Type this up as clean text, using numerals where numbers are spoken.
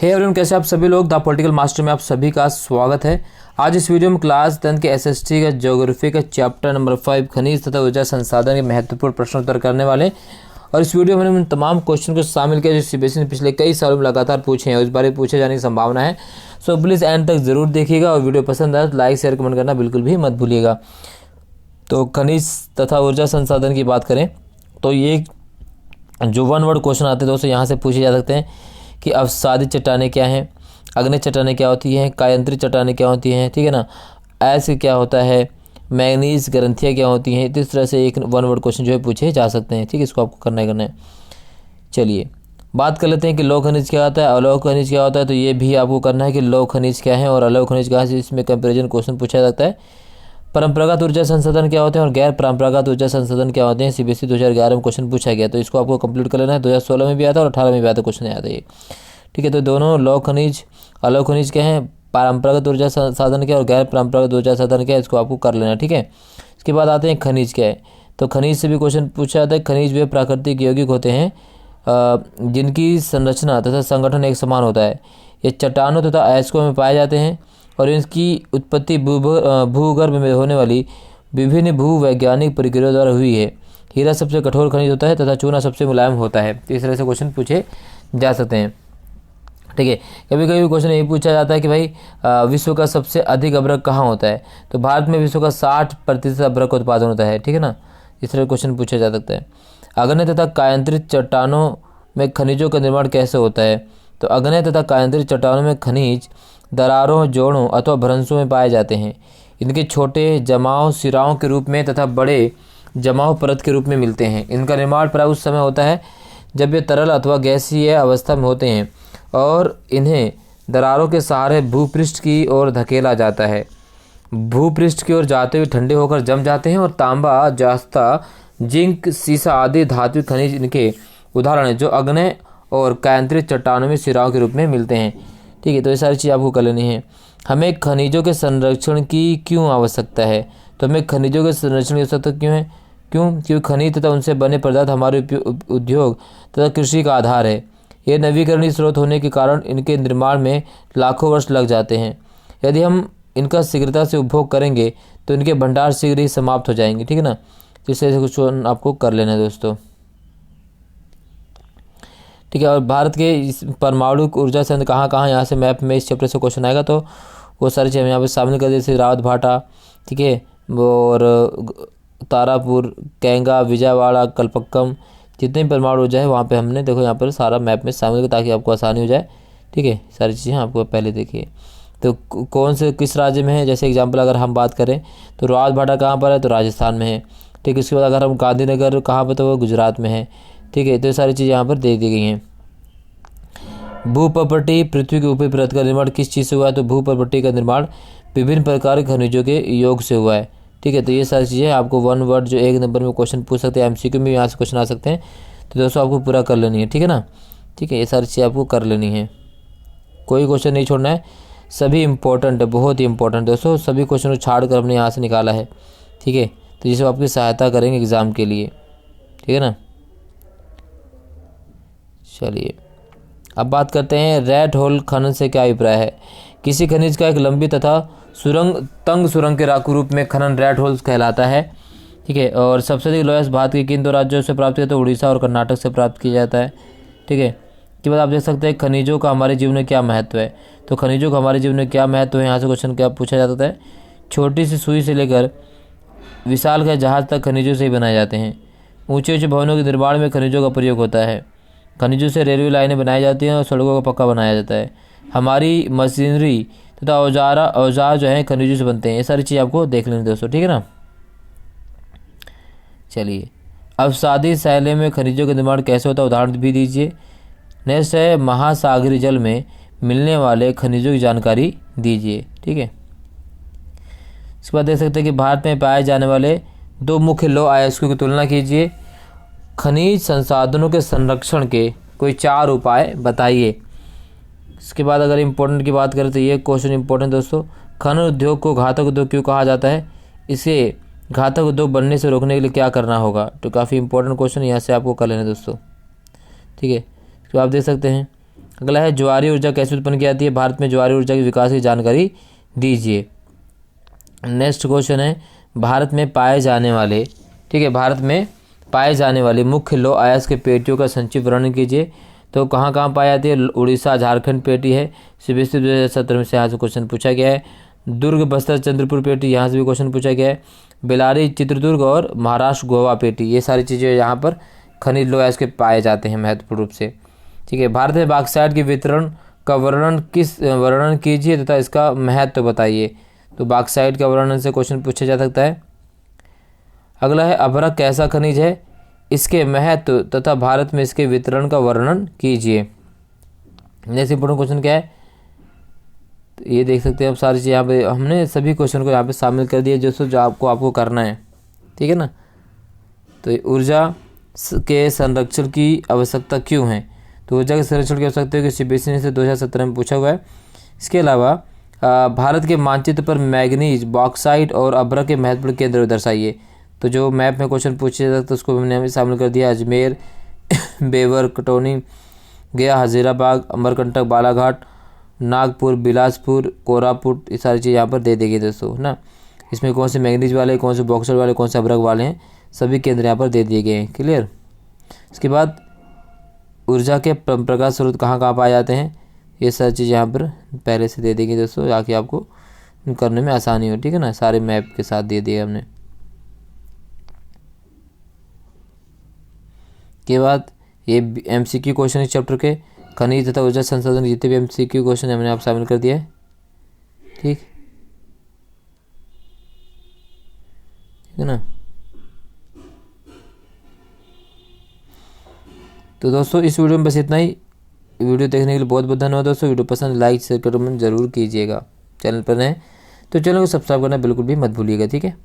Hey everyone, कैसे आप सभी लोग। द पॉलिटिकल मास्टर में आप सभी का स्वागत है। आज इस वीडियो में क्लास 10 के एसएसटी का ज्योग्राफी का चैप्टर नंबर 5 खनिज तथा ऊर्जा संसाधन के महत्वपूर्ण प्रश्नोत्तर करने वाले। और इस वीडियो में हमने उन तमाम क्वेश्चन को शामिल किया जो सीबीएसई ने पिछले कई सालों में लगातार पूछे हैं और इस बारे पूछे जाने की संभावना है। सो प्लीज़ एंड तक जरूर देखिएगा और वीडियो पसंद आए तो लाइक शेयर कमेंट करना बिल्कुल भी मत भूलिएगा। तो खनिज तथा ऊर्जा संसाधन की बात करें तो ये जो वन वर्ड क्वेश्चन आते हैं दोस्तों यहाँ से पूछे जा सकते हैं कि अवसादी चट्टानें क्या हैं, अग्नि चट्टानें क्या होती हैं, कायांतरित चट्टानें क्या होती हैं, ठीक है ना, ऐसे क्या होता है, मैग्नीज ग्रंथियाँ क्या होती हैं। इस तरह से एक वन वर्ड क्वेश्चन जो है पूछे जा सकते हैं। ठीक है, इसको आपको करना है। चलिए बात कर लेते हैं कि लौह खनिज क्या होता है, अलौह खनिज क्या होता है। तो ये भी आपको करना है कि लौह खनिज क्या है और अलौह खनिज कहाँ से, इसमें कंपेरिजन क्वेश्चन पूछा जाता है। परंपरागत ऊर्जा संसाधन क्या होते हैं और गैर परंपरागत ऊर्जा संसाधन क्या होते हैं, सीबीएसई 2011 में क्वेश्चन पूछा गया। तो इसको आपको कंप्लीट कर लेना है। 2016 में भी आता है और 18 में भी आता है, क्वेश्चन आता है ये। ठीक है, तो दोनों लौह खनिज अलौह खनिज क्या हैं, परंपरागत ऊर्जा संसाधन क्या और गैर परंपरागत ऊर्जा संसाधन क्या है, इसको आपको कर लेना है। ठीक है, इसके बाद आते हैं खनिज क्या है। तो खनिज से भी क्वेश्चन पूछा जाता है। खनिज वे प्राकृतिक यौगिक होते हैं जिनकी संरचना तथा संगठन एक समान होता है। ये चट्टानों तथा अयस्कों में पाए जाते हैं और इनकी उत्पत्ति भूगर्भ में होने वाली विभिन्न भूवैज्ञानिक प्रक्रियाओं द्वारा हुई है। हीरा सबसे कठोर खनिज होता है तथा चूना सबसे मुलायम होता है। तो इस तरह से क्वेश्चन पूछे जा सकते हैं। ठीक है, कभी कभी क्वेश्चन ये पूछा जाता है कि भाई विश्व का सबसे अधिक अभ्रक कहाँ होता है। तो भारत में विश्व का 60% अभ्रक का उत्पादन होता है। ठीक है ना, इस तरह क्वेश्चन पूछा जा सकता है। अग्नि तथा कायांतरित चट्टानों में खनिजों का निर्माण कैसे होता है। तो अग्नि तथा कायांतरित चट्टानों में खनिज दरारों, जोड़ों अथवा भ्रंशों में पाए जाते हैं। इनके छोटे जमाव सिराओं के रूप में तथा बड़े जमाव परत के रूप में मिलते हैं। इनका निर्माण प्राय उस समय होता है जब ये तरल अथवा गैसीय अवस्था में होते हैं और इन्हें दरारों के सहारे भूपृष्ठ की ओर धकेला जाता है। भूपृष्ठ की ओर जाते हुए ठंडे होकर जम जाते हैं और तांबा, जास्ता, जिंक, सीसा आदि धात्विक खनिज इनके उदाहरण हैं जो अग्नि और कायांतरित चट्टानों में सिराओं के रूप में मिलते हैं। ठीक है, तो ये सारी चीज़ आपको कर लेनी है। हमें खनिजों के संरक्षण की क्यों आवश्यकता है। तो हमें खनिजों के संरक्षण की आवश्यकता क्यों है, क्योंकि खनिज तथा उनसे बने पदार्थ हमारे उद्योग तथा कृषि का आधार है। ये नवीकरणीय स्रोत होने के कारण इनके निर्माण में लाखों वर्ष लग जाते हैं। यदि हम इनका शीघ्रता से उपभोग करेंगे तो इनके भंडार शीघ्र ही समाप्त हो जाएंगे। ठीक है ना, जिससे कुछ आपको कर लेना है दोस्तों। ठीक है, और भारत के इस परमाणु ऊर्जा संयंत्र कहाँ कहाँ, यहाँ से मैप में इस चैप्टर से क्वेश्चन आएगा तो वो सारी चीज़ें यहाँ पे शामिल कर, जैसे रावत भाटा, ठीक है, और तारापुर, कैंगा, विजयवाड़ा, कलपक्कम, जितने भी परमाणु ऊर्जा है वहाँ पे हमने देखो यहाँ पर सारा मैप में शामिल किया ताकि आपको आसानी हो जाए। ठीक है, सारी चीज़ें आपको पहले देखिए। तो कौन से किस राज्य में है, जैसे एग्जाम्पल अगर हम बात करें तो रावत भाटा कहाँ पर है, तो राजस्थान में है। ठीक है, उसके बाद अगर हम गांधीनगर कहाँ पर, तो वो गुजरात में है। ठीक है, तो ये सारी चीज़ें यहाँ पर दे दी गई हैं। भूपर्पटी पृथ्वी के ऊपरी परत का निर्माण किस चीज़ से हुआ है। तो भूपर्पटी का निर्माण विभिन्न प्रकार के खनिजों के योग से हुआ है। ठीक है, तो ये सारी चीज़ें आपको वन वर्ड जो एक नंबर में क्वेश्चन पूछ सकते हैं, एमसीक्यू में यहाँ से क्वेश्चन आ सकते हैं। तो दोस्तों आपको पूरा कर लेनी है। ठीक है ना, ठीक है, ये सारी चीज़ें आपको कर लेनी है, कोई क्वेश्चन नहीं छोड़ना है, सभी इंपॉर्टेंट है, बहुत ही इंपॉर्टेंट दोस्तों। सभी क्वेश्चन को छाड़ कर हमने यहाँ से निकाला है। ठीक है, तो जिससे आपकी सहायता करेंगे एग्ज़ाम के लिए। ठीक है ना, चलिए अब बात करते हैं रेड होल खनन से क्या अभिप्राय है। किसी खनिज का एक लंबी तथा तंग सुरंग के रूप में खनन रेड होल्स कहलाता है। ठीक है, और सबसे अधिक लोहा भारत के किन दो राज्यों से प्राप्त किया, तो उड़ीसा और कर्नाटक से प्राप्त किया जाता है। ठीक है, इसके बाद आप देख सकते हैं खनिजों का हमारे जीवन में क्या महत्व है। तो खनिजों का हमारे जीवन में क्या महत्व है, यहाँ से क्वेश्चन क्या पूछा जाता है। छोटी सी सुई से लेकर विशाल का जहाज तक खनिजों से ही बनाए जाते हैं। ऊंचे ऊंचे भवनों के निर्माण में खनिजों का प्रयोग होता है। खनिजों से रेलवे लाइनें बनाई जाती हैं और सड़कों का पक्का बनाया जाता है। हमारी मशीनरी तथा औजार जो हैं खनिजों से बनते हैं। ये सारी चीज़ आपको देख लेनी दोस्तों। ठीक है ना, चलिए अवसादी शैले में खनिजों का निर्माण कैसे होता है, उदाहरण भी दीजिए। नेक्स्ट है महासागरीय जल में मिलने वाले खनिजों की जानकारी दीजिए। ठीक है, इसके बाद देख सकते हैं कि भारत में पाए जाने वाले दो मुख्य लौह अयस्कों की तुलना कीजिए। खनिज संसाधनों के संरक्षण के कोई 4 उपाय बताइए। इसके बाद अगर इम्पोर्टेंट की बात करें तो ये क्वेश्चन इम्पोर्टेंट दोस्तों, खनन उद्योग को घातक उद्योग क्यों कहा जाता है, इसे घातक उद्योग बनने से रोकने के लिए क्या करना होगा। तो काफ़ी इंपॉर्टेंट क्वेश्चन यहाँ से आपको कर लेना दोस्तों। ठीक है, तो आप देख सकते हैं अगला है ज्वारीय ऊर्जा कैसे उत्पन्न की जाती है, भारत में ज्वारीय ऊर्जा के विकास की जानकारी दीजिए। नेक्स्ट क्वेश्चन है भारत में पाए जाने वाले, ठीक है, भारत में पाए जाने वाले मुख्य लौह अयस्क के पेटियों का संक्षिप्त वर्णन कीजिए। तो कहाँ कहाँ पाई जाती है, उड़ीसा झारखंड पेटी है, सीबीएसई 2017 में से यहाँ से क्वेश्चन पूछा गया है। दुर्ग बस्तर चंद्रपुर पेटी, यहाँ से भी क्वेश्चन पूछा गया है। बेलारी चित्रदुर्ग और महाराष्ट्र गोवा पेटी, ये सारी चीज़ें यहाँ पर खनिज लौह अयस्क के पाए जाते हैं महत्वपूर्ण रूप से, ठीक है। भारत में बॉक्साइट के वितरण का वर्णन कीजिए तथा इसका महत्व बताइए। तो बॉक्साइट का वर्णन से क्वेश्चन पूछा जा सकता है। अगला है अभ्रक कैसा खनिज है, इसके महत्व तथा भारत में इसके वितरण का वर्णन कीजिए। नेक्स्ट इंपॉर्टेंट क्वेश्चन क्या है, तो ये देख सकते हैं आप सारी चीज़ यहाँ पे हमने सभी क्वेश्चन को यहाँ पे शामिल कर दिया जो आपको करना है, ठीक है ना। तो ऊर्जा के संरक्षण की आवश्यकता क्यों है, तो ऊर्जा के संरक्षण की आवश्यकता है कि सीबीएसई ने से 2017 में पूछा हुआ है। इसके अलावा भारत के मानचित्र पर मैग्नीज, बॉक्साइट और अभ्रक के महत्वपूर्ण केंद्र दर्शाइए। तो जो मैप में क्वेश्चन पूछे जाते तो उसको हमने शामिल कर दिया। अजमेर, बेवर, कटौनी, गया, हजीराबाग, अमरकंटक, बालाघाट, नागपुर, बिलासपुर, कोरापुट, ये सारी चीज़ यहाँ पर दे देगी दोस्तों, है ना। इसमें कौन से मैग्नीज वाले, कौन से बॉक्साइट वाले, कौन से अभ्रक वाले हैं, सभी केंद्र यहाँ पर दे दिए गए हैं। क्लियर। इसके बाद ऊर्जा के प्रकाश स्रोत कहाँ कहाँ पाए जाते हैं, ये सारी चीज़ यहाँ पर पहले से दे देंगे दोस्तों, ताकि आपको करने में आसानी हो, ठीक है ना। सारे मैप के साथ दे दिए हमने। के बाद ये एमसीक्यू क्वेश्चन इस चैप्टर के खनिज तथा ऊर्जा संसाधन जितने भी एमसीक्यू क्वेश्चन हमने आप शामिल कर दिया है, ठीक है ना। तो दोस्तों इस वीडियो में बस इतना ही। वीडियो देखने के लिए बहुत बहुत धन्यवाद दोस्तों। वीडियो पसंद लाइक शेयर कमेंट जरूर कीजिएगा। चैनल पर नए तो चैनल को सब्सक्राइब करना बिल्कुल भी मत भूलिएगा, ठीक है।